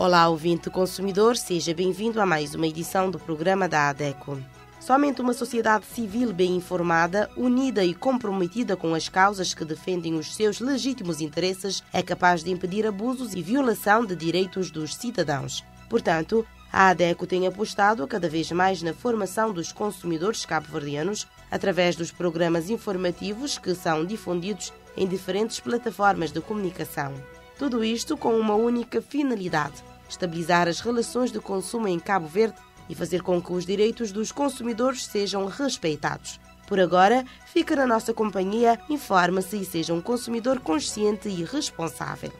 Olá, ouvinte consumidor, seja bem-vindo a mais uma edição do programa da ADECO. Somente uma sociedade civil bem informada, unida e comprometida com as causas que defendem os seus legítimos interesses é capaz de impedir abusos e violação de direitos dos cidadãos. Portanto, a ADECO tem apostado cada vez mais na formação dos consumidores cabo-verdianos através dos programas informativos que são difundidos em diferentes plataformas de comunicação. Tudo isto com uma única finalidade: estabilizar as relações de consumo em Cabo Verde e fazer com que os direitos dos consumidores sejam respeitados. Por agora, fica na nossa companhia, informe-se e seja um consumidor consciente e responsável.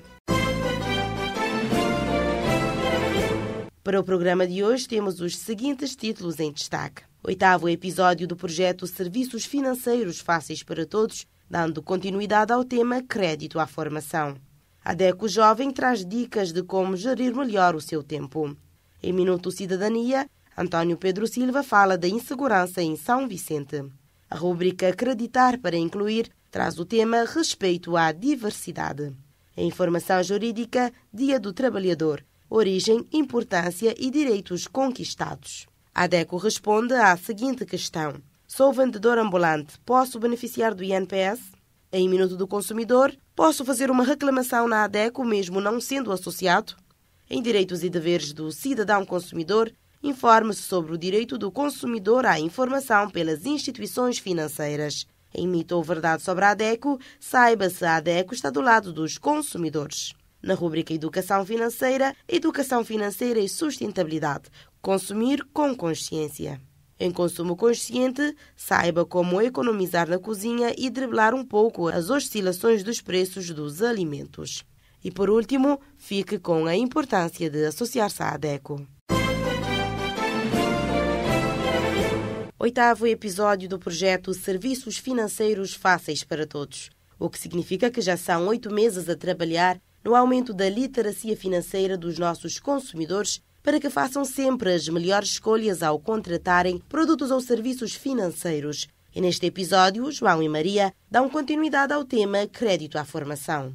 Para o programa de hoje temos os seguintes títulos em destaque. 8º episódio do projeto Serviços Financeiros Fáceis para Todos, dando continuidade ao tema Crédito à Formação. A ADECO Jovem traz dicas de como gerir melhor o seu tempo. Em Minuto Cidadania, António Pedro Silva fala da insegurança em São Vicente. A rúbrica Acreditar para Incluir traz o tema Respeito à Diversidade. A Informação Jurídica, Dia do Trabalhador, Origem, Importância e Direitos Conquistados. A ADECO responde à seguinte questão: sou vendedor ambulante, posso beneficiar do INPS? Em Minuto do Consumidor, posso fazer uma reclamação na ADECO mesmo não sendo associado? Em Direitos e Deveres do Cidadão Consumidor, informe-se sobre o direito do consumidor à informação pelas instituições financeiras. Em Mito ou Verdade sobre a ADECO, saiba se a ADECO está do lado dos consumidores. Na rúbrica Educação Financeira e Sustentabilidade, consumir com consciência. Em Consumo Consciente, saiba como economizar na cozinha e driblar um pouco as oscilações dos preços dos alimentos. E por último, fique com a importância de associar-se à ADECO. 8º episódio do projeto Serviços Financeiros Fáceis para Todos, o que significa que já são 8 meses a trabalhar no aumento da literacia financeira dos nossos consumidores para que façam sempre as melhores escolhas ao contratarem produtos ou serviços financeiros. E neste episódio, João e Maria dão continuidade ao tema Crédito à Formação.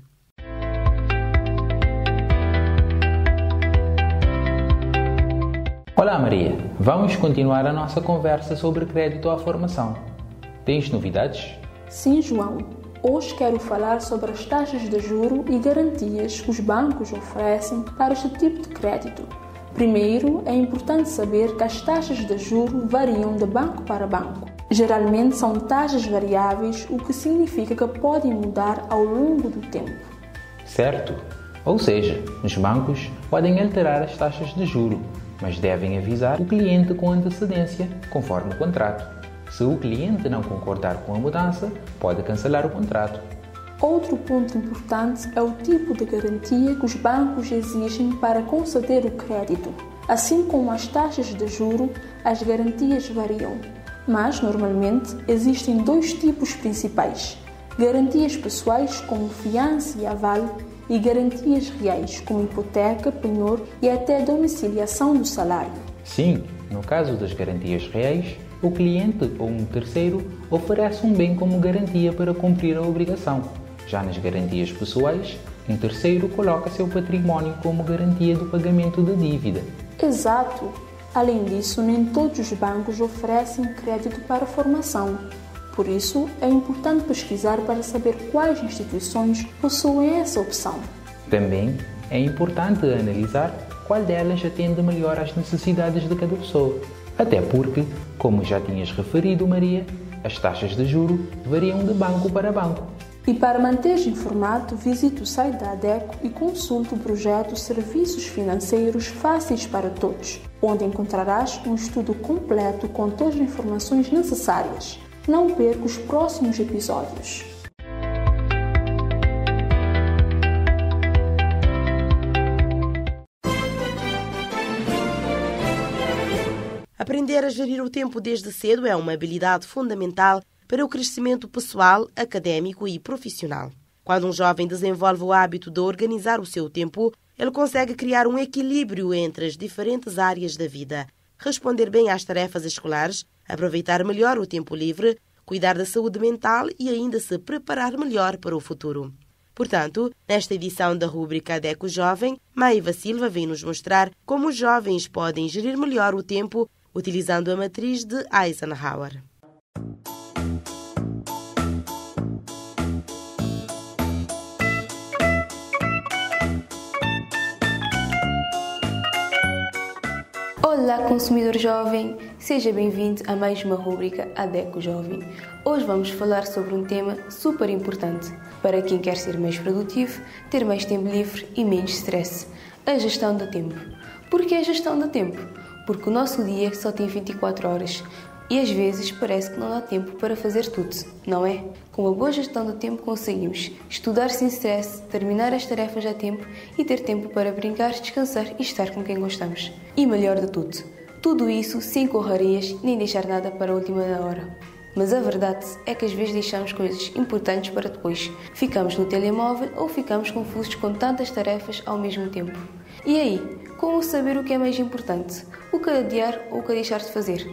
Olá Maria, vamos continuar a nossa conversa sobre crédito à formação. Tens novidades? Sim, João. Hoje quero falar sobre as taxas de juros e garantias que os bancos oferecem para este tipo de crédito. Primeiro, é importante saber que as taxas de juros variam de banco para banco. Geralmente são taxas variáveis, o que significa que podem mudar ao longo do tempo. Certo. Ou seja, os bancos podem alterar as taxas de juros, mas devem avisar o cliente com antecedência, conforme o contrato. Se o cliente não concordar com a mudança, pode cancelar o contrato. Outro ponto importante é o tipo de garantia que os bancos exigem para conceder o crédito. Assim como as taxas de juros, as garantias variam. Mas, normalmente, existem 2 tipos principais: garantias pessoais, como fiança e aval, e garantias reais, como hipoteca, penhor e até domiciliação do salário. Sim, no caso das garantias reais, o cliente ou um terceiro oferece um bem como garantia para cumprir a obrigação. Já nas garantias pessoais, um terceiro coloca seu património como garantia do pagamento da dívida. Exato! Além disso, nem todos os bancos oferecem crédito para formação. Por isso, é importante pesquisar para saber quais instituições possuem essa opção. Também é importante analisar qual delas atende melhor às necessidades de cada pessoa. Até porque, como já tinhas referido, Maria, as taxas de juros variam de banco para banco. E para manter-te informado, visite o site da ADECO e consulte o projeto Serviços Financeiros Fáceis para Todos, onde encontrarás um estudo completo com todas as informações necessárias. Não perca os próximos episódios. Aprender a gerir o tempo desde cedo é uma habilidade fundamental para o crescimento pessoal, académico e profissional. Quando um jovem desenvolve o hábito de organizar o seu tempo, ele consegue criar um equilíbrio entre as diferentes áreas da vida, responder bem às tarefas escolares, aproveitar melhor o tempo livre, cuidar da saúde mental e ainda se preparar melhor para o futuro. Portanto, nesta edição da rúbrica ADECO Jovem, Maiva Silva vem nos mostrar como os jovens podem gerir melhor o tempo utilizando a matriz de Eisenhower. Olá, consumidor jovem! Seja bem-vindo a mais uma rúbrica ADECO Jovem. Hoje vamos falar sobre um tema super importante para quem quer ser mais produtivo, ter mais tempo livre e menos stress: a gestão do tempo. Por que a gestão do tempo? Porque o nosso dia só tem 24 horas e às vezes parece que não dá tempo para fazer tudo, não é? Com uma boa gestão do tempo conseguimos estudar sem stress, terminar as tarefas a tempo e ter tempo para brincar, descansar e estar com quem gostamos. E melhor de tudo isso sem correrias nem deixar nada para a última hora. Mas a verdade é que às vezes deixamos coisas importantes para depois. Ficamos no telemóvel ou ficamos confusos com tantas tarefas ao mesmo tempo. E aí, como saber o que é mais importante? O que adiar ou o que deixar de fazer?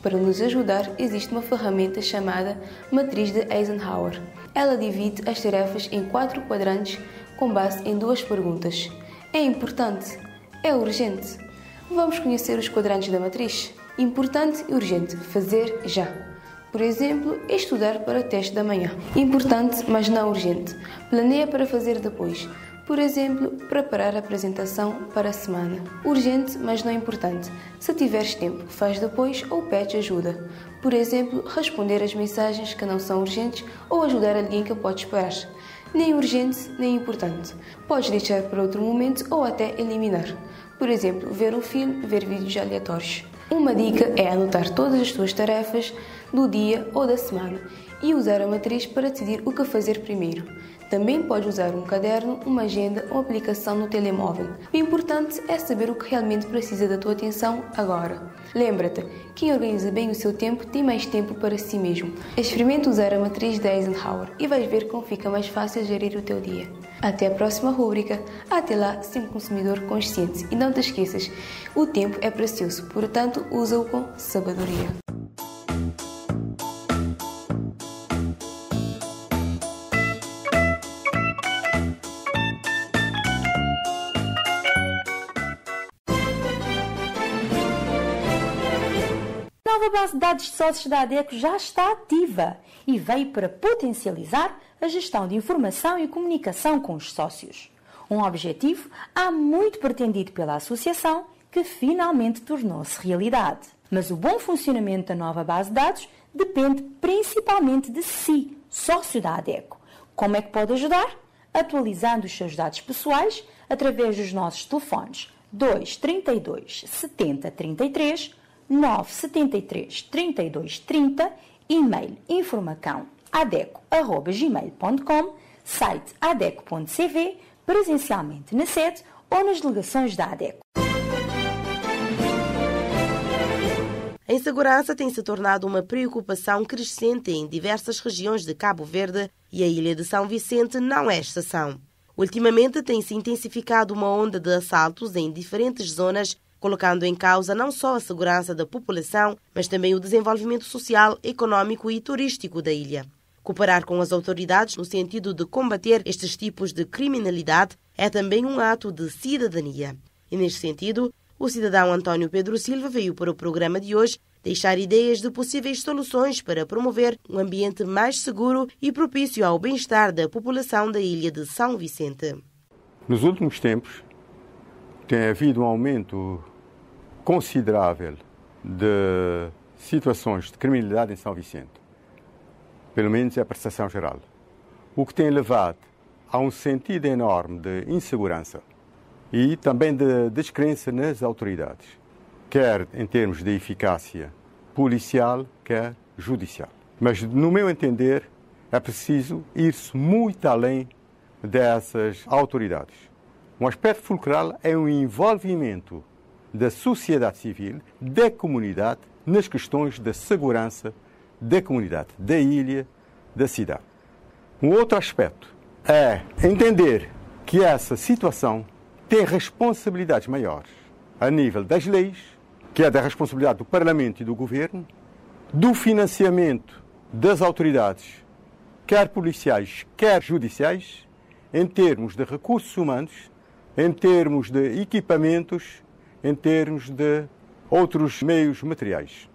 Para nos ajudar, existe uma ferramenta chamada Matriz de Eisenhower. Ela divide as tarefas em 4 quadrantes com base em 2 perguntas. É importante? É urgente? Vamos conhecer os quadrantes da matriz? Importante e urgente. Fazer já. Por exemplo, estudar para o teste da manhã. Importante, mas não urgente. Planeia para fazer depois. Por exemplo, preparar a apresentação para a semana. Urgente, mas não importante. Se tiveres tempo, faz depois ou pede ajuda. Por exemplo, responder as mensagens que não são urgentes ou ajudar alguém que pode esperar. Nem urgente, nem importante. Podes deixar para outro momento ou até eliminar. Por exemplo, ver um filme, ver vídeos aleatórios. Uma dica é anotar todas as tuas tarefas do dia ou da semana e usar a matriz para decidir o que fazer primeiro. Também podes usar um caderno, uma agenda ou aplicação no telemóvel. O importante é saber o que realmente precisa da tua atenção agora. Lembra-te, quem organiza bem o seu tempo tem mais tempo para si mesmo. Experimente usar a matriz de Eisenhower e vais ver como fica mais fácil gerir o teu dia. Até a próxima rúbrica. Até lá, sempre consumidor consciente. E não te esqueças, o tempo é precioso, portanto, usa-o com sabedoria. A nova base de dados de sócios da ADECO já está ativa e veio para potencializar a gestão de informação e comunicação com os sócios. Um objetivo há muito pretendido pela associação que finalmente tornou-se realidade. Mas o bom funcionamento da nova base de dados depende principalmente de si, sócio da ADECO. Como é que pode ajudar? Atualizando os seus dados pessoais através dos nossos telefones 232 70 33 973 32 30, e-mail informacão@adeco@gmail.com, site adeco.cv, presencialmente na sede ou nas delegações da ADECO. A insegurança tem se tornado uma preocupação crescente em diversas regiões de Cabo Verde e a ilha de São Vicente não é exceção. Ultimamente tem-se intensificado uma onda de assaltos em diferentes zonas, colocando em causa não só a segurança da população, mas também o desenvolvimento social, econômico e turístico da ilha. Cooperar com as autoridades no sentido de combater estes tipos de criminalidade é também um ato de cidadania. E neste sentido, o cidadão António Pedro Silva veio para o programa de hoje deixar ideias de possíveis soluções para promover um ambiente mais seguro e propício ao bem-estar da população da ilha de São Vicente. Nos últimos tempos, tem havido um aumento considerável de situações de criminalidade em São Vicente. Pelo menos é a percepção geral. O que tem levado a um sentido enorme de insegurança e também de descrença nas autoridades, quer em termos de eficácia policial, quer judicial. Mas, no meu entender, é preciso ir-se muito além dessas autoridades. Um aspecto fulcral é o envolvimento da sociedade civil, da comunidade, nas questões da segurança da comunidade, da ilha, da cidade. Um outro aspecto é entender que essa situação tem responsabilidades maiores a nível das leis, que é da responsabilidade do Parlamento e do Governo, do financiamento das autoridades, quer policiais, quer judiciais, em termos de recursos humanos, em termos de equipamentos, em termos de outros meios materiais.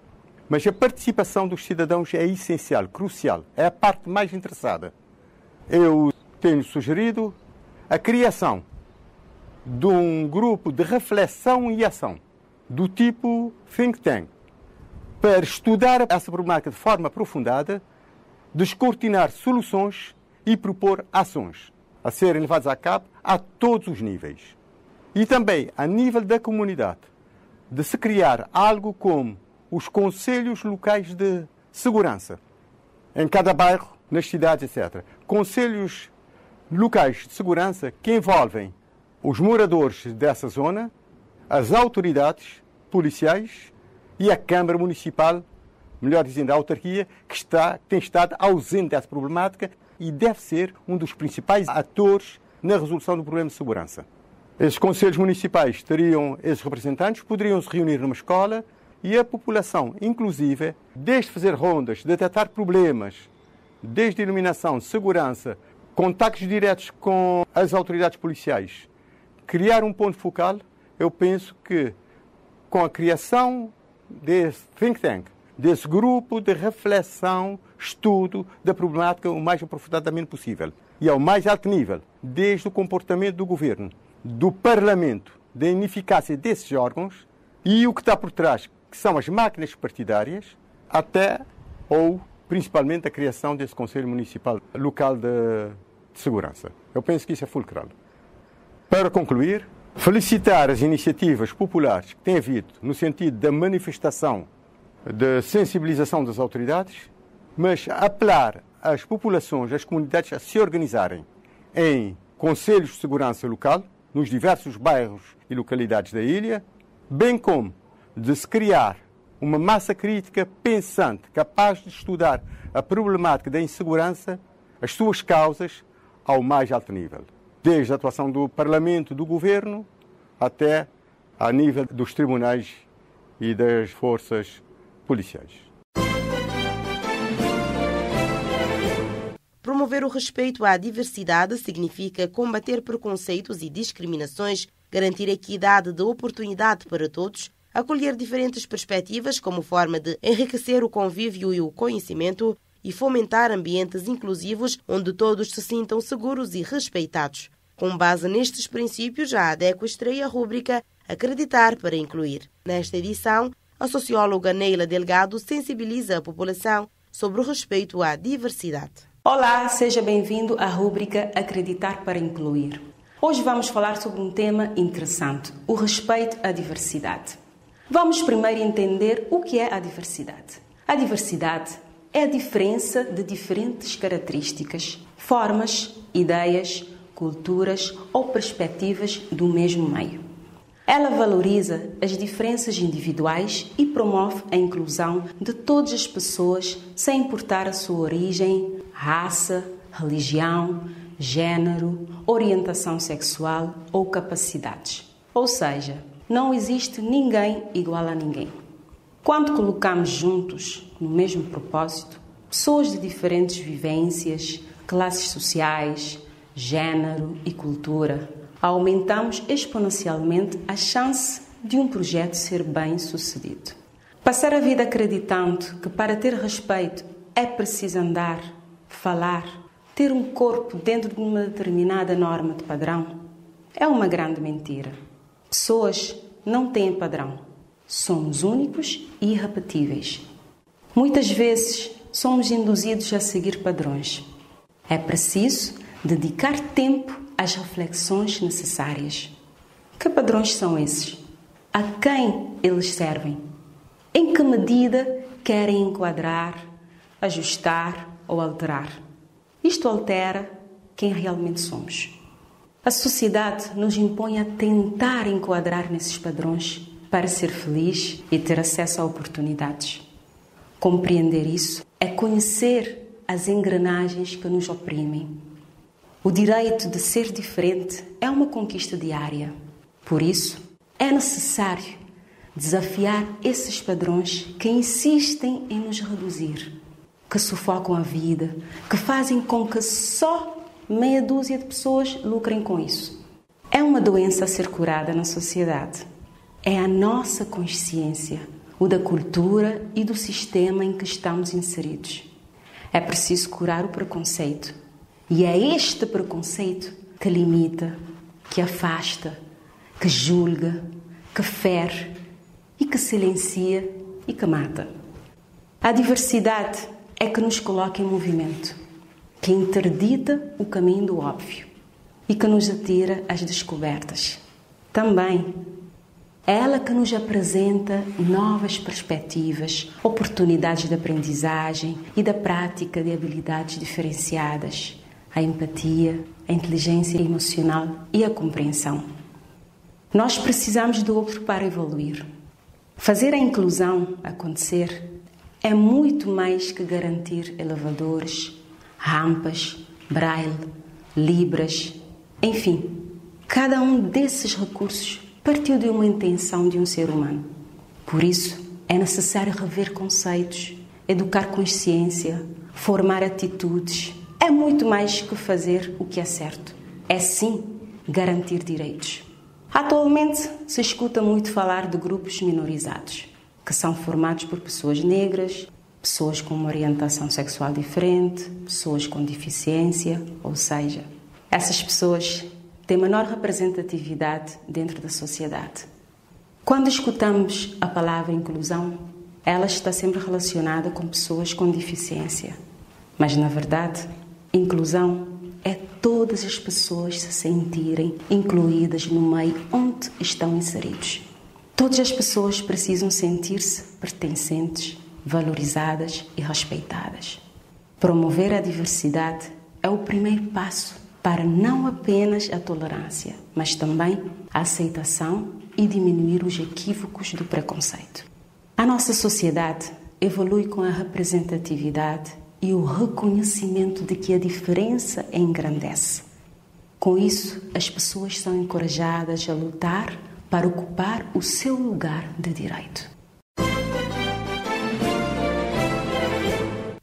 Mas a participação dos cidadãos é essencial, crucial, é a parte mais interessada. Eu tenho sugerido a criação de um grupo de reflexão e ação, do tipo think tank, para estudar essa problemática de forma aprofundada, descortinar soluções e propor ações a serem levadas a cabo a todos os níveis. E também a nível da comunidade, de se criar algo como os conselhos locais de segurança, em cada bairro, nas cidades, etc. Conselhos locais de segurança que envolvem os moradores dessa zona, as autoridades policiais e a Câmara Municipal, melhor dizendo, a autarquia, que tem estado ausente dessa problemática e deve ser um dos principais atores na resolução do problema de segurança. Esses conselhos municipais teriam esses representantes, poderiam se reunir numa escola e a população, inclusive, desde fazer rondas, detectar problemas, desde iluminação, segurança, contactos diretos com as autoridades policiais, criar um ponto focal. Eu penso que com a criação desse think tank, desse grupo de reflexão, estudo da problemática o mais aprofundadamente possível e ao mais alto nível, desde o comportamento do governo, do Parlamento, da ineficácia desses órgãos e o que está por trás, que são as máquinas partidárias, até ou principalmente a criação desse Conselho Municipal Local de Segurança. Eu penso que isso é fulcral. Para concluir, felicitar as iniciativas populares que têm havido no sentido da manifestação, de sensibilização das autoridades, mas apelar às populações, às comunidades a se organizarem em conselhos de segurança local, nos diversos bairros e localidades da ilha, bem como de se criar uma massa crítica pensante, capaz de estudar a problemática da insegurança, as suas causas, ao mais alto nível. Desde a atuação do Parlamento, do Governo, até a nível dos tribunais e das forças policiais. Promover o respeito à diversidade significa combater preconceitos e discriminações, garantir equidade de oportunidade para todos, acolher diferentes perspectivas como forma de enriquecer o convívio e o conhecimento e fomentar ambientes inclusivos onde todos se sintam seguros e respeitados. Com base nestes princípios, a ADECO estreia a rúbrica Acreditar para Incluir. Nesta edição, a socióloga Neila Delgado sensibiliza a população sobre o respeito à diversidade. Olá, seja bem-vindo à rúbrica Acreditar para Incluir. Hoje vamos falar sobre um tema interessante, o respeito à diversidade. Vamos primeiro entender o que é a diversidade. A diversidade é a diferença de diferentes características, formas, ideias, culturas ou perspectivas do mesmo meio. Ela valoriza as diferenças individuais e promove a inclusão de todas as pessoas sem importar a sua origem, raça, religião, género, orientação sexual ou capacidades. Ou seja, não existe ninguém igual a ninguém. Quando colocamos juntos, no mesmo propósito, pessoas de diferentes vivências, classes sociais, género e cultura, aumentamos exponencialmente a chance de um projeto ser bem-sucedido. Passar a vida acreditando que para ter respeito é preciso andar, falar, ter um corpo dentro de uma determinada norma de padrão é uma grande mentira. Pessoas não têm padrão. Somos únicos e irrepetíveis. Muitas vezes somos induzidos a seguir padrões. É preciso dedicar tempo às reflexões necessárias. Que padrões são esses? A quem eles servem? Em que medida querem enquadrar, ajustar ou alterar? Isto altera quem realmente somos. A sociedade nos impõe a tentar enquadrar nesses padrões para ser feliz e ter acesso a oportunidades. Compreender isso é conhecer as engrenagens que nos oprimem. O direito de ser diferente é uma conquista diária. Por isso, é necessário desafiar esses padrões que insistem em nos reduzir, que sufocam a vida, que fazem com que só meia dúzia de pessoas lucrem com isso. É uma doença a ser curada na sociedade. É a nossa consciência, o da cultura e do sistema em que estamos inseridos. É preciso curar o preconceito. E é este preconceito que limita, que afasta, que julga, que fere e que silencia e que mata. A diversidade é que nos coloca em movimento, que interdita o caminho do óbvio e que nos atira às descobertas. Também é ela que nos apresenta novas perspectivas, oportunidades de aprendizagem e da prática de habilidades diferenciadas, a empatia, a inteligência emocional e a compreensão. Nós precisamos do outro para evoluir. Fazer a inclusão acontecer é muito mais que garantir elevadores, rampas, braille, libras, enfim, cada um desses recursos partiu de uma intenção de um ser humano. Por isso, é necessário rever conceitos, educar consciência, formar atitudes. É muito mais que fazer o que é certo. É sim garantir direitos. Atualmente se escuta muito falar de grupos minorizados, que são formados por pessoas negras, pessoas com uma orientação sexual diferente, pessoas com deficiência, ou seja, essas pessoas têm menor representatividade dentro da sociedade. Quando escutamos a palavra inclusão, ela está sempre relacionada com pessoas com deficiência. Mas, na verdade, inclusão é todas as pessoas se sentirem incluídas no meio onde estão inseridos. Todas as pessoas precisam sentir-se pertencentes, valorizadas e respeitadas. Promover a diversidade é o primeiro passo para não apenas a tolerância, mas também a aceitação e diminuir os equívocos do preconceito. A nossa sociedade evolui com a representatividade e o reconhecimento de que a diferença engrandece. Com isso, as pessoas são encorajadas a lutar para ocupar o seu lugar de direito.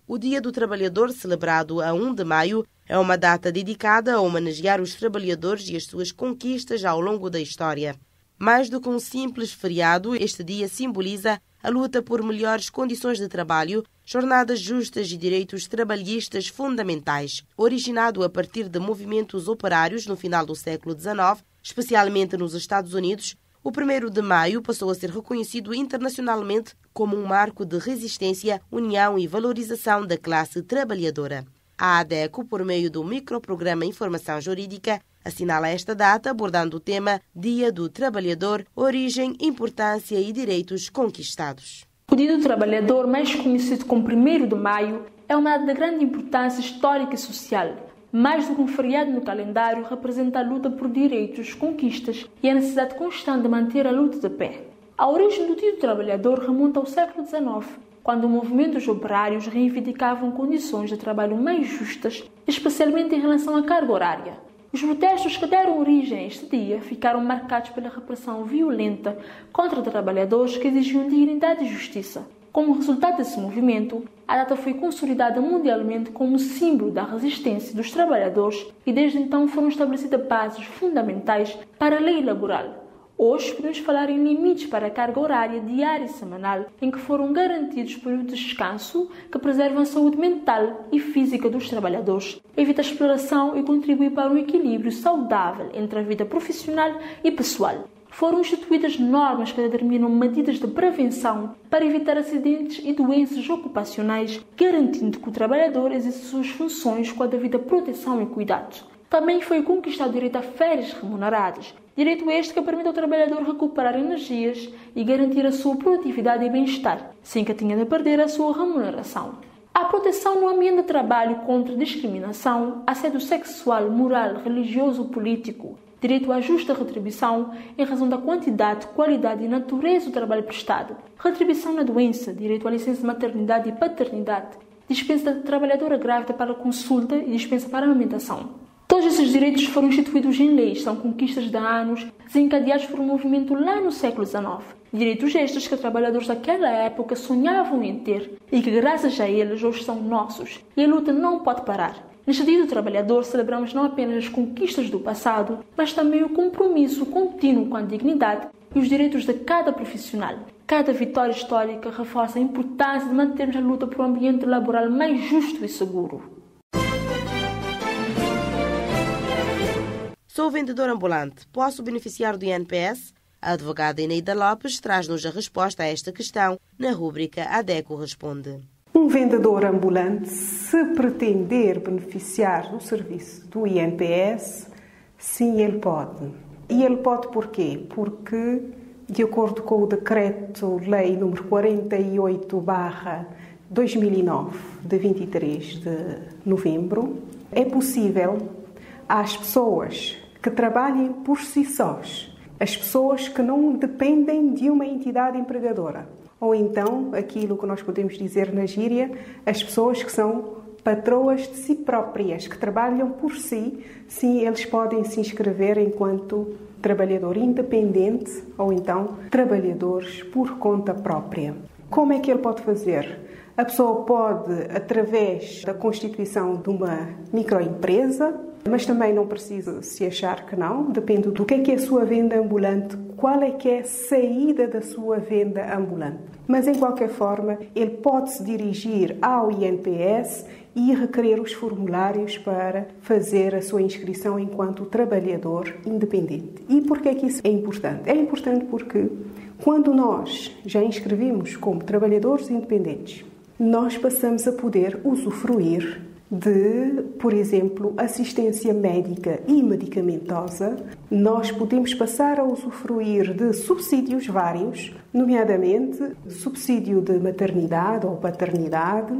O Dia do Trabalhador, celebrado a 1 de maio, é uma data dedicada a homenagear os trabalhadores e as suas conquistas ao longo da história. Mais do que um simples feriado, este dia simboliza a luta por melhores condições de trabalho, jornadas justas e direitos trabalhistas fundamentais, originado a partir de movimentos operários no final do século XIX, especialmente nos Estados Unidos. O 1º de maio passou a ser reconhecido internacionalmente como um marco de resistência, união e valorização da classe trabalhadora. A ADECO, por meio do microprograma Informação Jurídica, assinala esta data abordando o tema Dia do Trabalhador, origem, importância e direitos conquistados. O Dia do Trabalhador, mais conhecido como 1º de maio, é uma data de grande importância histórica e social. Mais do que um feriado no calendário, representa a luta por direitos, conquistas e a necessidade constante de manter a luta de pé. A origem do Dia do Trabalhador remonta ao século XIX, quando movimentos operários reivindicavam condições de trabalho mais justas, especialmente em relação à carga horária. Os protestos que deram origem a este dia ficaram marcados pela repressão violenta contra trabalhadores que exigiam dignidade e justiça. Como resultado desse movimento, a data foi consolidada mundialmente como símbolo da resistência dos trabalhadores e desde então foram estabelecidas bases fundamentais para a lei laboral. Hoje podemos falar em limites para a carga horária diária e semanal, em que foram garantidos períodos de descanso que preservam a saúde mental e física dos trabalhadores, evita a exploração e contribui para um equilíbrio saudável entre a vida profissional e pessoal. Foram instituídas normas que determinam medidas de prevenção para evitar acidentes e doenças ocupacionais, garantindo que o trabalhador exerça suas funções com a devida proteção e cuidado. Também foi conquistado o direito a férias remuneradas, direito este que permite ao trabalhador recuperar energias e garantir a sua produtividade e bem-estar, sem que tenha de perder a sua remuneração. A proteção no ambiente de trabalho contra discriminação, assédio sexual, moral, religioso ou político, direito à justa retribuição em razão da quantidade, qualidade e natureza do trabalho prestado, retribuição na doença, direito à licença de maternidade e paternidade, dispensa da trabalhadora grávida para consulta e dispensa para amamentação. Todos esses direitos foram instituídos em leis, são conquistas de anos, desencadeados por um movimento lá no século XIX. Direitos estes que os trabalhadores daquela época sonhavam em ter e que, graças a eles, hoje são nossos. E a luta não pode parar. Neste Dia do Trabalhador, celebramos não apenas as conquistas do passado, mas também o compromisso contínuo com a dignidade e os direitos de cada profissional. Cada vitória histórica reforça a importância de mantermos a luta por um ambiente laboral mais justo e seguro. Sou vendedor ambulante. Posso beneficiar do INPS? A advogada Eneida Lopes traz-nos a resposta a esta questão na rúbrica ADECO Responde. Um vendedor ambulante, se pretender beneficiar do serviço do INPS, sim, ele pode. E ele pode porquê? Porque, de acordo com o Decreto-Lei nº 48/2009, de 23 de novembro, é possível às pessoas que trabalhem por si sós, as pessoas que não dependem de uma entidade empregadora, ou então, aquilo que nós podemos dizer na gíria, as pessoas que são patroas de si próprias, que trabalham por si, sim, eles podem se inscrever enquanto trabalhador independente ou então trabalhadores por conta própria. Como é que ele pode fazer? A pessoa pode, através da constituição de uma microempresa, mas também não precisa se achar que não, depende do que é a sua venda ambulante, qual é que é a saída da sua venda ambulante. Mas, em qualquer forma, ele pode se dirigir ao INPS e requerer os formulários para fazer a sua inscrição enquanto trabalhador independente. E por que é que isso é importante? É importante porque, quando nós já inscrevemos como trabalhadores independentes, nós passamos a poder usufruir de, por exemplo, assistência médica e medicamentosa. Nós podemos passar a usufruir de subsídios vários, nomeadamente subsídio de maternidade ou paternidade.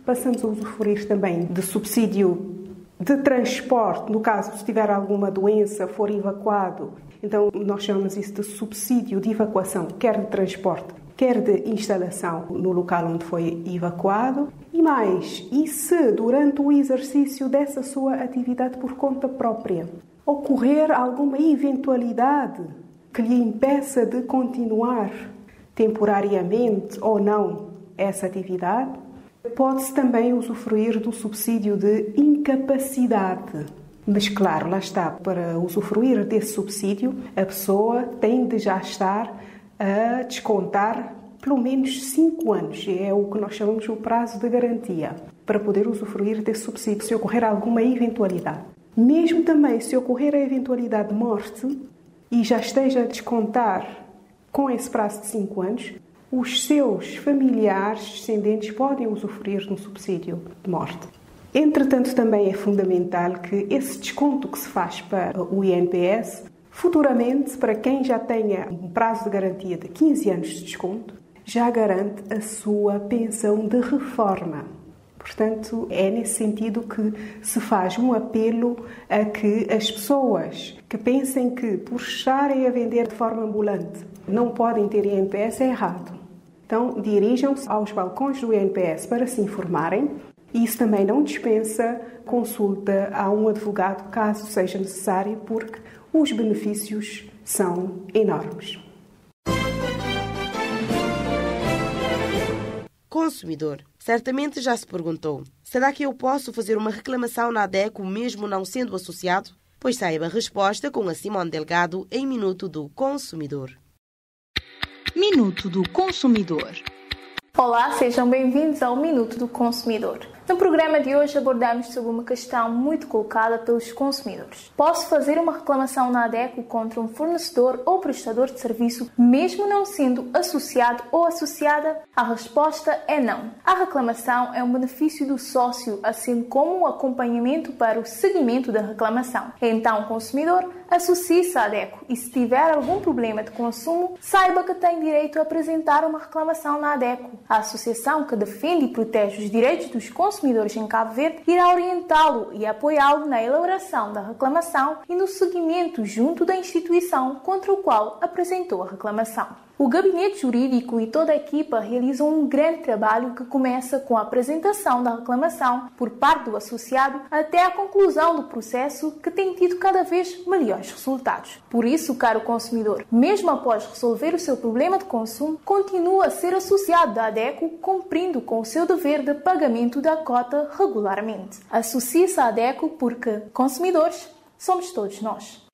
Passamos a usufruir também de subsídio de transporte, no caso, se tiver alguma doença, for evacuado. Então, nós chamamos isso de subsídio de evacuação, quer de transporte, quer de instalação no local onde foi evacuado. E mais, e se durante o exercício dessa sua atividade por conta própria ocorrer alguma eventualidade que lhe impeça de continuar temporariamente ou não essa atividade, pode-se também usufruir do subsídio de incapacidade. Mas, claro, lá está, para usufruir desse subsídio, a pessoa tem de já estar a descontar pelo menos 5 anos. É o que nós chamamos o prazo de garantia para poder usufruir desse subsídio, se ocorrer alguma eventualidade. Mesmo também se ocorrer a eventualidade de morte e já esteja a descontar com esse prazo de 5 anos, os seus familiares descendentes podem usufruir de um subsídio de morte. Entretanto, também é fundamental que esse desconto que se faz para o INPS, futuramente, para quem já tenha um prazo de garantia de 15 anos de desconto, já garante a sua pensão de reforma. Portanto, é nesse sentido que se faz um apelo a que as pessoas que pensem que, por estarem a vender de forma ambulante, não podem ter INPS, é errado. Então, dirijam-se aos balcões do INPS para se informarem. E isso também não dispensa consulta a um advogado, caso seja necessário, porque os benefícios são enormes. Consumidor, certamente já se perguntou: será que eu posso fazer uma reclamação na ADECO mesmo não sendo associado? Pois saiba a resposta com a Simone Delgado em Minuto do Consumidor. Minuto do Consumidor. Olá, sejam bem-vindos ao Minuto do Consumidor. No programa de hoje abordamos sobre uma questão muito colocada pelos consumidores. Posso fazer uma reclamação na ADECO contra um fornecedor ou prestador de serviço, mesmo não sendo associado ou associada? A resposta é não. A reclamação é um benefício do sócio, assim como o acompanhamento para o seguimento da reclamação. Então, consumidor, associe-se à ADECO e, se tiver algum problema de consumo, saiba que tem direito a apresentar uma reclamação na ADECO. A associação que defende e protege os direitos dos consumidores em Cabo Verde irá orientá-lo e apoiá-lo na elaboração da reclamação e no seguimento junto da instituição contra o qual apresentou a reclamação. O gabinete jurídico e toda a equipa realizam um grande trabalho que começa com a apresentação da reclamação por parte do associado até a conclusão do processo, que tem tido cada vez melhores resultados. Por isso, caro consumidor, mesmo após resolver o seu problema de consumo, continua a ser associado da ADECO, cumprindo com o seu dever de pagamento da cota regularmente. Associe-se à ADECO porque consumidores somos todos nós.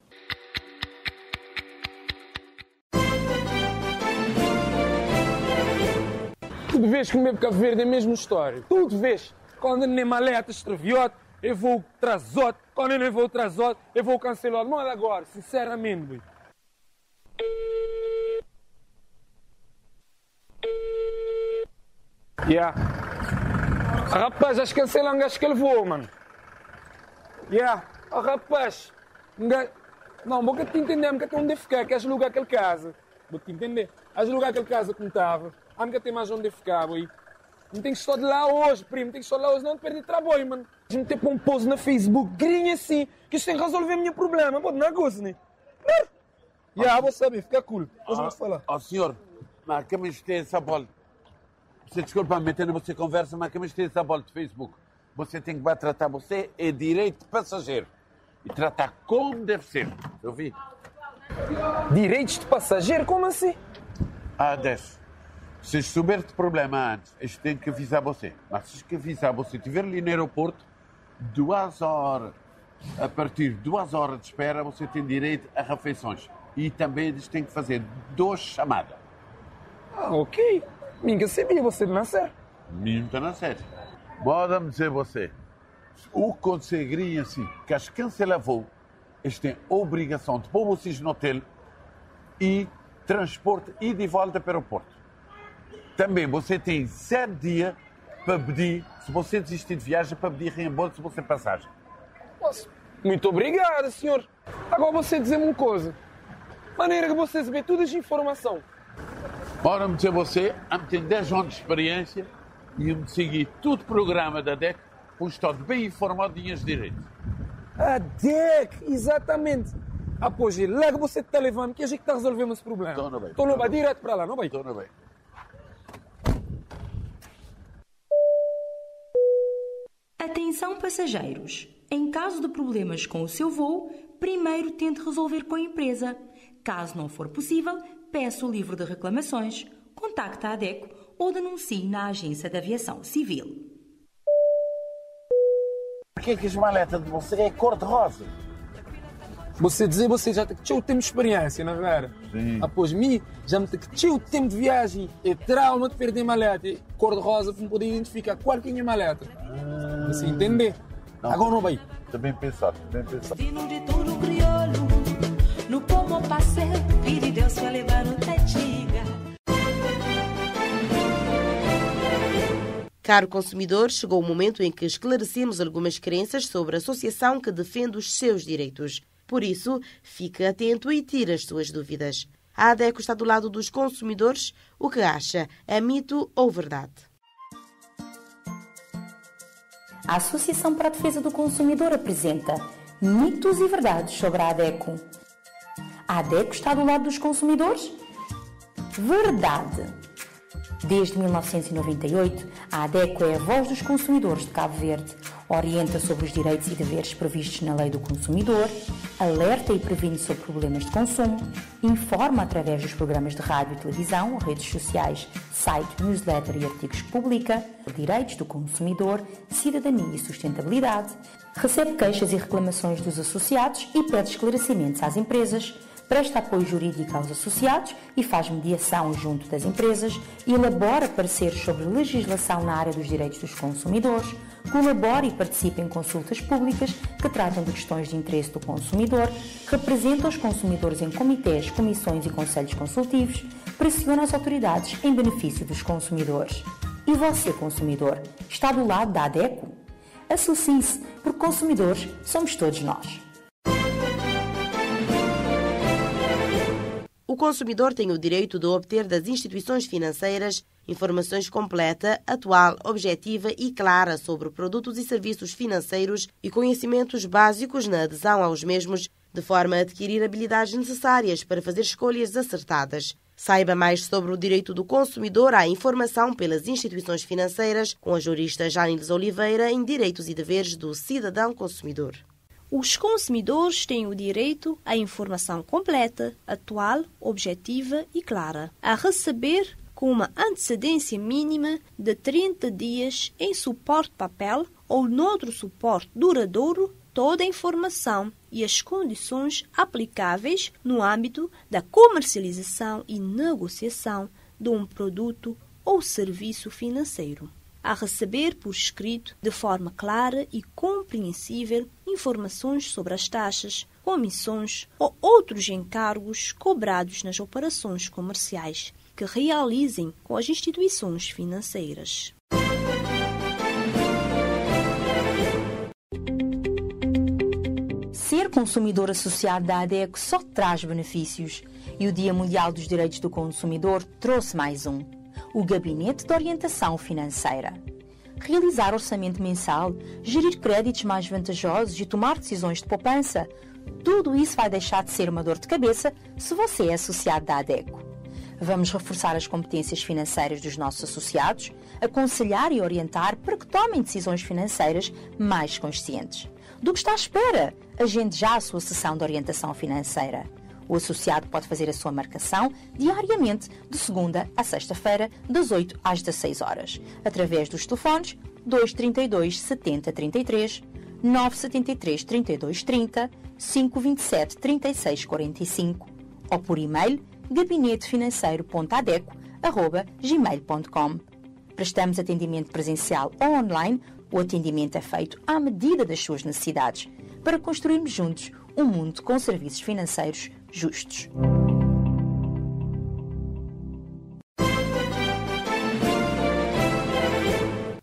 Tudo vês que o meu Cabo Verde é a mesma história. Tudo vês. Quando eu nem maleta extraviote, eu vou trazote. Quando eu não vou trazote, eu vou cancelar. Não é agora, sinceramente. Boy. Yeah. Rapaz, acho que cancelam gajo que ele voa, mano. Yeah. Rapaz. Não, vou que te entender, porque tu onde ficar, queres alugar aquele casa. Vou te entender. Vais alugar aquele casa que não estava. A nunca tem mais onde ficar, boy. Não tem que estar de lá hoje, primo. Tem que estar de lá hoje, não te perder trabalho, mano. A gente tem que pôr um post na Facebook, grinha assim, que isto tem que resolver o meu problema. Pô, não é gosto, né? Já, vou saber, fica cool. Depois vamos falar. Ó, senhor, mas que me tem essa bola? Você desculpa, metendo você conversa, mas que me tem essa bola de Facebook? Você tem que tratar você é direito de passageiro. E tratar como deve ser. Eu vi. Direitos de passageiro? Como assim? Desce. Se souber de problema antes, eles têm que avisar você. Mas se que avisar você, estiver ali no aeroporto, 2 horas, a partir de 2 horas de espera, você tem direito a refeições. E também eles têm que fazer 2 chamadas. Ok. Ninguém sabia, você não nascer. Não está na série. Pode-me dizer você, o conseguiria assim, que as cancelam voo, eles têm obrigação de pôr vocês no hotel e transporte e de volta para o aeroporto. Também você tem 7 dias para pedir, se você desistir de viagem, para pedir reembolso se você passagem. Muito obrigado, senhor. Agora você dizer-me uma coisa. Maneira que você receber toda essa informação. Bora me dizer você, a me tem 10 anos de experiência e eu me segui todo o programa da DEC, pois estou bem informado de minhas direitos. A DEC, exatamente. Pois, lá que você está levando, que a gente está resolvendo esse problema. Estou no bem, direto para lá, não vai? Estou no bem. Atenção passageiros! Em caso de problemas com o seu voo, primeiro tente resolver com a empresa. Caso não for possível, peça o livro de reclamações, contacte a ADECO ou denuncie na Agência de Aviação Civil. Por que as maletas de você é cor-de-rosa? Você dizer, você já tem que ter o tempo de experiência, não é? Sim. Após mim, já me tem que ter o tempo de viagem. É trauma de perder maleta. Cor-de-rosa para poder identificar qual que é a minha maleta. Você entender? Não. Agora não vai. Está bem pensado, bem pensado. De todo crioulo, no pomo passeio, filho de Deus vai levar no tetiga. Caro consumidor, chegou o momento em que esclarecemos algumas crenças sobre a associação que defende os seus direitos. Por isso, fique atento e tire as suas dúvidas. A ADECO está do lado dos consumidores. O que acha? É mito ou verdade? A Associação para a Defesa do Consumidor apresenta mitos e verdades sobre a ADECO. A ADECO está do lado dos consumidores? Verdade! Desde 1998, a ADECO é a voz dos consumidores de Cabo Verde. Orienta sobre os direitos e deveres previstos na Lei do Consumidor, alerta e previne sobre problemas de consumo, informa através dos programas de rádio e televisão, redes sociais, site, newsletter e artigos que publica, direitos do consumidor, cidadania e sustentabilidade, recebe queixas e reclamações dos associados e pede esclarecimentos às empresas, presta apoio jurídico aos associados e faz mediação junto das empresas, elabora pareceres sobre legislação na área dos direitos dos consumidores, colabora e participa em consultas públicas que tratam de questões de interesse do consumidor, representa os consumidores em comitês, comissões e conselhos consultivos, pressiona as autoridades em benefício dos consumidores. E você, consumidor, está do lado da ADECO? Associe-se, porque consumidores somos todos nós. O consumidor tem o direito de obter das instituições financeiras informações completa, atual, objetiva e clara sobre produtos e serviços financeiros e conhecimentos básicos na adesão aos mesmos, de forma a adquirir habilidades necessárias para fazer escolhas acertadas. Saiba mais sobre o direito do consumidor à informação pelas instituições financeiras com a jurista Janilis Oliveira em Direitos e Deveres do Cidadão Consumidor. Os consumidores têm o direito à informação completa, atual, objetiva e clara, a receber com uma antecedência mínima de 30 dias em suporte papel ou noutro suporte duradouro toda a informação e as condições aplicáveis no âmbito da comercialização e negociação de um produto ou serviço financeiro. A receber por escrito, de forma clara e compreensível, informações sobre as taxas, comissões ou outros encargos cobrados nas operações comerciais que realizem com as instituições financeiras. Ser consumidor associado da ADECO só traz benefícios e o Dia Mundial dos Direitos do Consumidor trouxe mais um: o Gabinete de Orientação Financeira. Realizar orçamento mensal, gerir créditos mais vantajosos e tomar decisões de poupança, tudo isso vai deixar de ser uma dor de cabeça se você é associado da ADECO. Vamos reforçar as competências financeiras dos nossos associados, aconselhar e orientar para que tomem decisões financeiras mais conscientes. Do que está à espera? Agende já a sua sessão de orientação financeira. O associado pode fazer a sua marcação diariamente, de segunda a sexta-feira, das 8 às 16 horas, através dos telefones 232 70 33, 973 32 30, 527 36 45 ou por e-mail gabinetefinanceiro.adeco@gmail.com. Prestamos atendimento presencial ou online. O atendimento é feito à medida das suas necessidades, para construirmos juntos um mundo com serviços financeiros justos.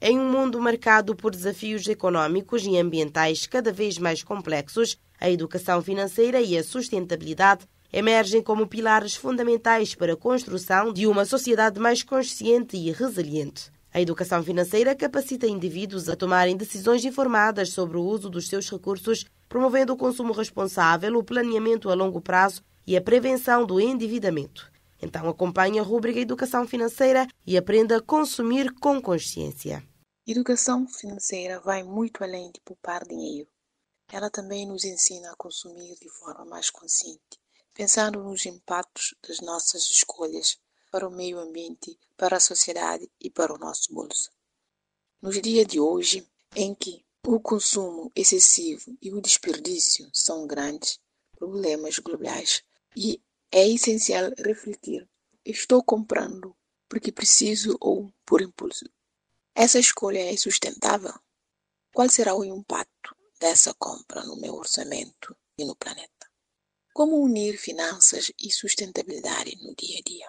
Em um mundo marcado por desafios económicos e ambientais cada vez mais complexos, a educação financeira e a sustentabilidade emergem como pilares fundamentais para a construção de uma sociedade mais consciente e resiliente. A educação financeira capacita indivíduos a tomarem decisões informadas sobre o uso dos seus recursos, promovendo o consumo responsável, o planeamento a longo prazo e a prevenção do endividamento. Então acompanhe a rúbrica Educação Financeira e aprenda a consumir com consciência. Educação financeira vai muito além de poupar dinheiro. Ela também nos ensina a consumir de forma mais consciente, pensando nos impactos das nossas escolhas para o meio ambiente, para a sociedade e para o nosso bolso. Nos dias de hoje, em que o consumo excessivo e o desperdício são grandes problemas globais, e é essencial refletir: estou comprando porque preciso ou por impulso? Essa escolha é sustentável? Qual será o impacto dessa compra no meu orçamento e no planeta? Como unir finanças e sustentabilidade no dia a dia?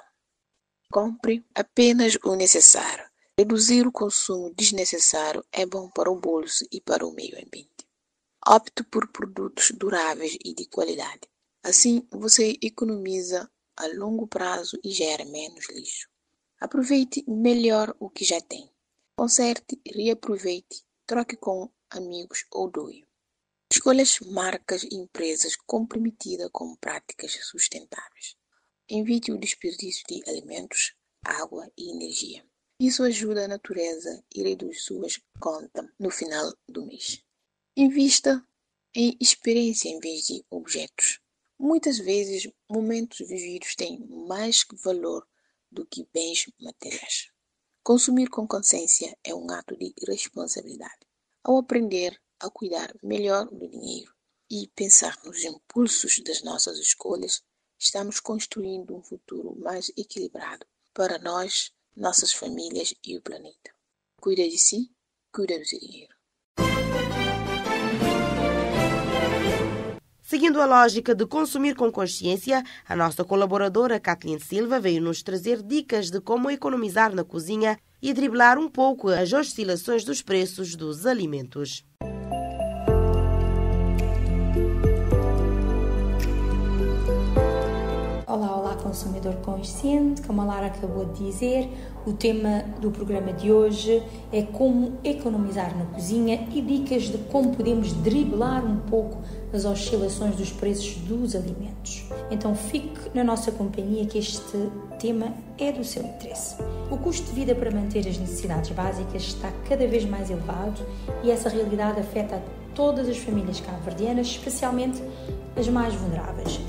Compre apenas o necessário. Reduzir o consumo desnecessário é bom para o bolso e para o meio ambiente. Opte por produtos duráveis e de qualidade. Assim, você economiza a longo prazo e gera menos lixo. Aproveite melhor o que já tem. Conserte, reaproveite, troque com amigos ou doe. Escolha as marcas e empresas comprometidas com práticas sustentáveis. Evite o desperdício de alimentos, água e energia. Isso ajuda a natureza e reduz suas contas no final do mês. Invista em experiência em vez de objetos. Muitas vezes, momentos vividos têm mais valor do que bens materiais. Consumir com consciência é um ato de responsabilidade. Ao aprender a cuidar melhor do dinheiro e pensar nos impulsos das nossas escolhas, estamos construindo um futuro mais equilibrado para nós, nossas famílias e o planeta. Cuida de si, cuida do seu dinheiro. Seguindo a lógica de consumir com consciência, a nossa colaboradora Kathleen Silva veio nos trazer dicas de como economizar na cozinha e driblar um pouco as oscilações dos preços dos alimentos. Olá consumidor consciente, como a Lara acabou de dizer, o tema do programa de hoje é como economizar na cozinha e dicas de como podemos driblar um pouco as oscilações dos preços dos alimentos. Então fique na nossa companhia que este tema é do seu interesse. O custo de vida para manter as necessidades básicas está cada vez mais elevado e essa realidade afeta a todas as famílias cabo-verdianas, especialmente as mais vulneráveis.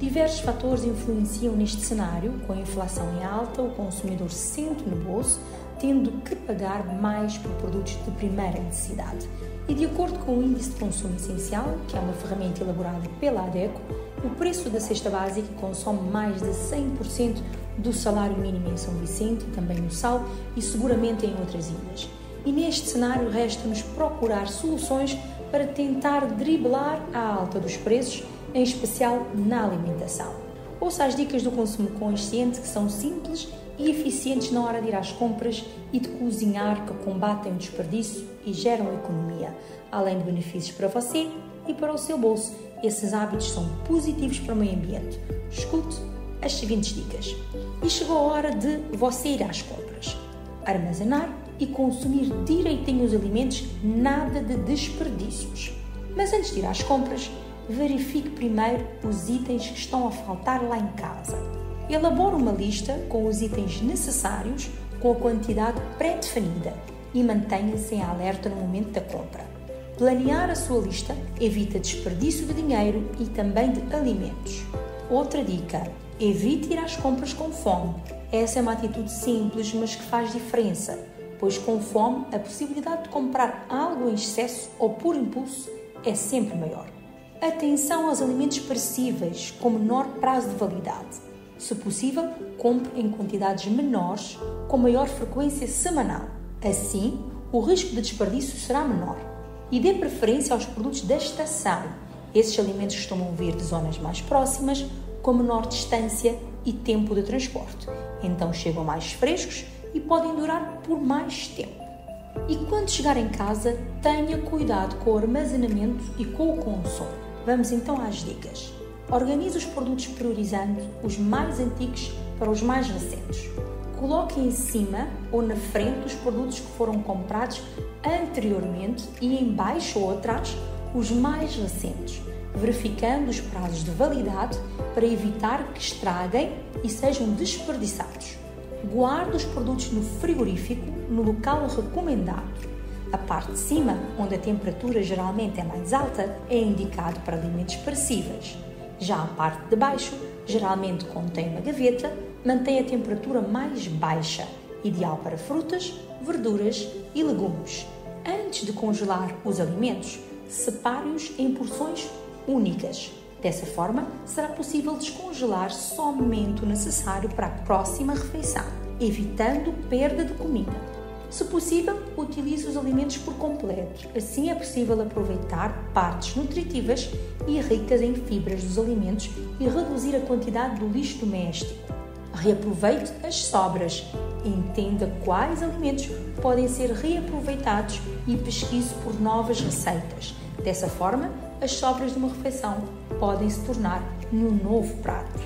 Diversos fatores influenciam neste cenário, com a inflação em alta, o consumidor sente no bolso, tendo que pagar mais por produtos de primeira necessidade. E de acordo com o Índice de Consumo Essencial, que é uma ferramenta elaborada pela ADECO, o preço da cesta básica consome mais de 100% do salário mínimo em São Vicente e também no Sal e seguramente em outras ilhas. E neste cenário resta-nos procurar soluções para tentar driblar a alta dos preços, em especial na alimentação. Ouça as dicas do consumo consciente que são simples e eficientes na hora de ir às compras e de cozinhar, que combatem o desperdício e geram economia, além de benefícios para você e para o seu bolso. Esses hábitos são positivos para o meio ambiente. Escute as seguintes dicas. E chegou a hora de você ir às compras. Armazenar e consumir direitinho os alimentos, nada de desperdícios. Mas antes de ir às compras, verifique primeiro os itens que estão a faltar lá em casa. Elabore uma lista com os itens necessários com a quantidade pré-definida e mantenha-se em alerta no momento da compra. Planear a sua lista evita desperdício de dinheiro e também de alimentos. Outra dica: evite ir às compras com fome. Essa é uma atitude simples, mas que faz diferença, pois com fome a possibilidade de comprar algo em excesso ou por impulso é sempre maior. Atenção aos alimentos perecíveis com menor prazo de validade. Se possível, compre em quantidades menores, com maior frequência semanal. Assim, o risco de desperdício será menor. E dê preferência aos produtos da estação. Esses alimentos costumam vir de zonas mais próximas, com menor distância e tempo de transporte. Então chegam mais frescos e podem durar por mais tempo. E quando chegar em casa, tenha cuidado com o armazenamento e com o consumo. Vamos então às dicas. Organize os produtos priorizando os mais antigos para os mais recentes. Coloque em cima ou na frente os produtos que foram comprados anteriormente e em baixo ou atrás os mais recentes, verificando os prazos de validade para evitar que estraguem e sejam desperdiçados. Guarde os produtos no frigorífico no local recomendado. A parte de cima, onde a temperatura geralmente é mais alta, é indicado para alimentos perecíveis. Já a parte de baixo, geralmente contém uma gaveta, mantém a temperatura mais baixa, ideal para frutas, verduras e legumes. Antes de congelar os alimentos, separe-os em porções únicas. Dessa forma, será possível descongelar somente o necessário para a próxima refeição, evitando perda de comida. Se possível, utilize os alimentos por completo. Assim é possível aproveitar partes nutritivas e ricas em fibras dos alimentos e reduzir a quantidade do lixo doméstico. Reaproveite as sobras. Entenda quais alimentos podem ser reaproveitados e pesquise por novas receitas. Dessa forma, as sobras de uma refeição podem se tornar num novo prato.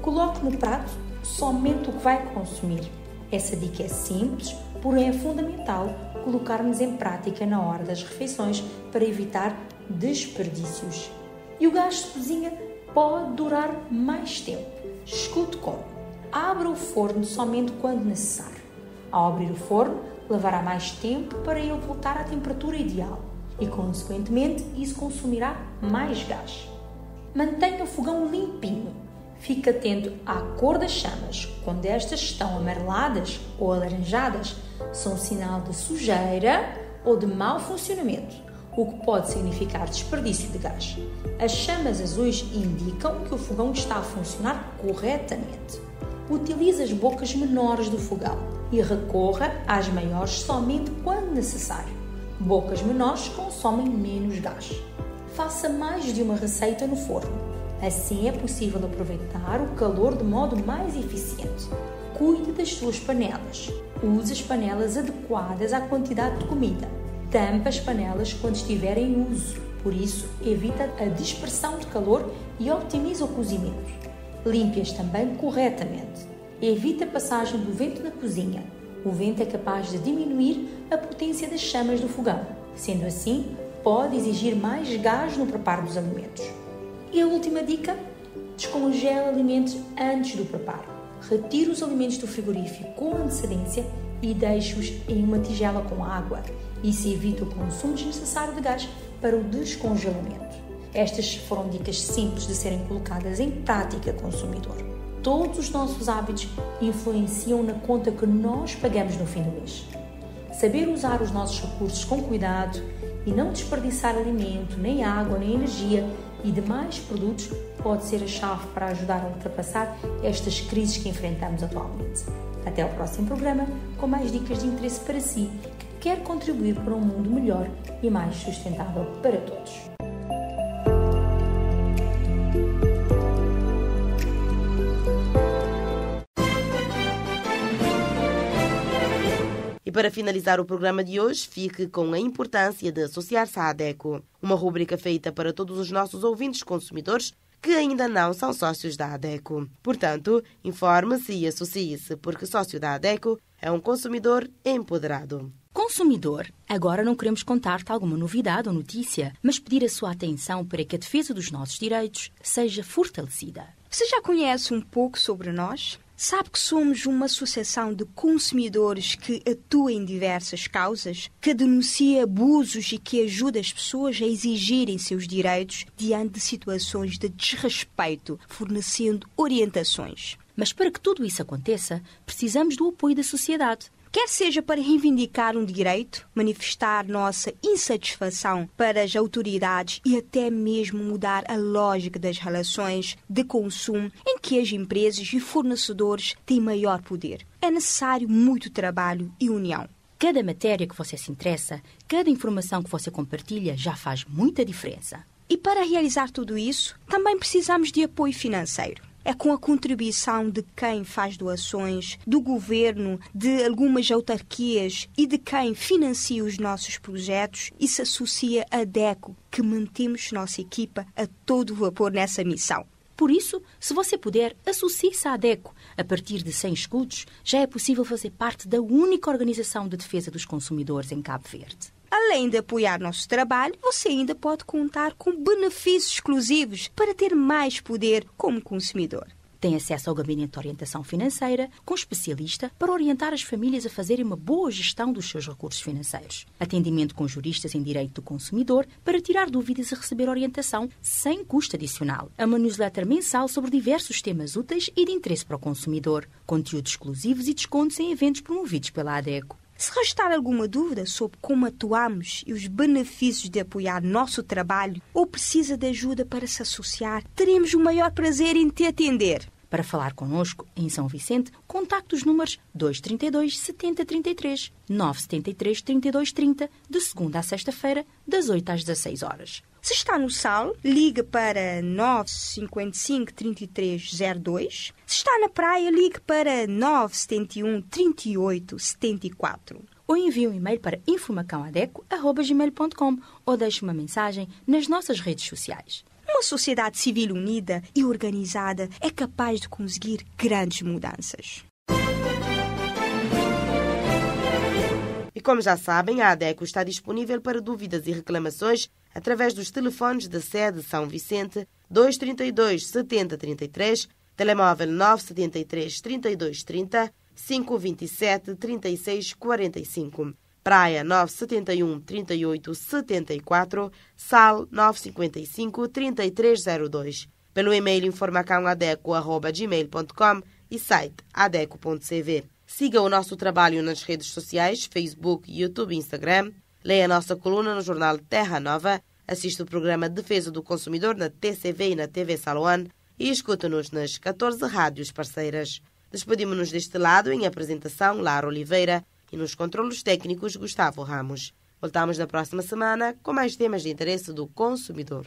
Coloque no prato somente o que vai consumir. Essa dica é simples, porém é fundamental colocarmos em prática na hora das refeições para evitar desperdícios. E o gás de cozinha pode durar mais tempo. Escute como. Abra o forno somente quando necessário. Ao abrir o forno, levará mais tempo para ele voltar à temperatura ideal e, consequentemente, isso consumirá mais gás. Mantenha o fogão limpinho. Fique atento à cor das chamas. Quando estas estão amareladas ou alaranjadas, são sinal de sujeira ou de mau funcionamento, o que pode significar desperdício de gás. As chamas azuis indicam que o fogão está a funcionar corretamente. Utilize as bocas menores do fogão e recorra às maiores somente quando necessário. Bocas menores consomem menos gás. Faça mais de uma receita no forno. Assim é possível aproveitar o calor de modo mais eficiente. Cuide das suas panelas. Use as panelas adequadas à quantidade de comida. Tampe as panelas quando estiverem em uso. Por isso, evita a dispersão de calor e optimiza o cozimento. Limpe-as também corretamente. Evite a passagem do vento na cozinha. O vento é capaz de diminuir a potência das chamas do fogão. Sendo assim, pode exigir mais gás no preparo dos alimentos. E a última dica? Descongele alimentos antes do preparo. Retire os alimentos do frigorífico com antecedência e deixe-os em uma tigela com água. Isso evita o consumo desnecessário de gás para o descongelamento. Estas foram dicas simples de serem colocadas em prática, consumidor. Todos os nossos hábitos influenciam na conta que nós pagamos no fim do mês. Saber usar os nossos recursos com cuidado e não desperdiçar alimento, nem água, nem energia e demais produtos pode ser a chave para ajudar a ultrapassar estas crises que enfrentamos atualmente. Até ao próximo programa, com mais dicas de interesse para si, que quer contribuir para um mundo melhor e mais sustentável para todos. E para finalizar o programa de hoje, fique com a importância de associar-se à ADECO, uma rúbrica feita para todos os nossos ouvintes consumidores que ainda não são sócios da ADECO. Portanto, informe-se e associe-se, porque sócio da ADECO é um consumidor empoderado. Consumidor, agora não queremos contar-te alguma novidade ou notícia, mas pedir a sua atenção para que a defesa dos nossos direitos seja fortalecida. Você já conhece um pouco sobre nós? Sabe que somos uma associação de consumidores que atua em diversas causas, que denuncia abusos e que ajuda as pessoas a exigirem seus direitos diante de situações de desrespeito, fornecendo orientações. Mas para que tudo isso aconteça, precisamos do apoio da sociedade. Quer seja para reivindicar um direito, manifestar nossa insatisfação para as autoridades e até mesmo mudar a lógica das relações de consumo em que as empresas e fornecedores têm maior poder. É necessário muito trabalho e união. Cada matéria que você se interessa, cada informação que você compartilha já faz muita diferença. E para realizar tudo isso, também precisamos de apoio financeiro. É com a contribuição de quem faz doações, do governo, de algumas autarquias e de quem financia os nossos projetos e se associa à ADECO que mantemos nossa equipa a todo vapor nessa missão. Por isso, se você puder, associe-se à ADECO. A partir de 100 escudos, já é possível fazer parte da única organização de defesa dos consumidores em Cabo Verde. Além de apoiar nosso trabalho, você ainda pode contar com benefícios exclusivos para ter mais poder como consumidor. Tem acesso ao gabinete de orientação financeira com especialista para orientar as famílias a fazerem uma boa gestão dos seus recursos financeiros. Atendimento com juristas em direito do consumidor para tirar dúvidas e receber orientação sem custo adicional. Uma newsletter mensal sobre diversos temas úteis e de interesse para o consumidor. Conteúdos exclusivos e descontos em eventos promovidos pela ADECO. Se restar alguma dúvida sobre como atuamos e os benefícios de apoiar nosso trabalho ou precisa de ajuda para se associar, teremos o maior prazer em te atender. Para falar connosco, em São Vicente, contacte os números 232 70 33, 973 32 30, de segunda a sexta-feira, das 8 às 16 horas. Se está no Sal, ligue para 955 3302. Se está na praia, ligue para 971 38 74. Ou envie um e-mail para informacãoadeco@gmail.com ou deixe uma mensagem nas nossas redes sociais. Uma sociedade civil unida e organizada é capaz de conseguir grandes mudanças. E como já sabem, a ADECO está disponível para dúvidas e reclamações através dos telefones da sede São Vicente 232 70 33, telemóvel 973 32 30, 527 36 45, Praia 971 38 74, Sal 955 3302, pelo e-mail informacãoadeco@gmail.com e site adeco.cv. Siga o nosso trabalho nas redes sociais, Facebook, YouTube e Instagram. Leia a nossa coluna no jornal Terra Nova. Assista o programa Defesa do Consumidor na TCV e na TV Saloan. E escuta-nos nas 14 rádios parceiras. Despedimos-nos deste lado em apresentação Lara Oliveira e nos controlos técnicos Gustavo Ramos. Voltamos na próxima semana com mais temas de interesse do consumidor.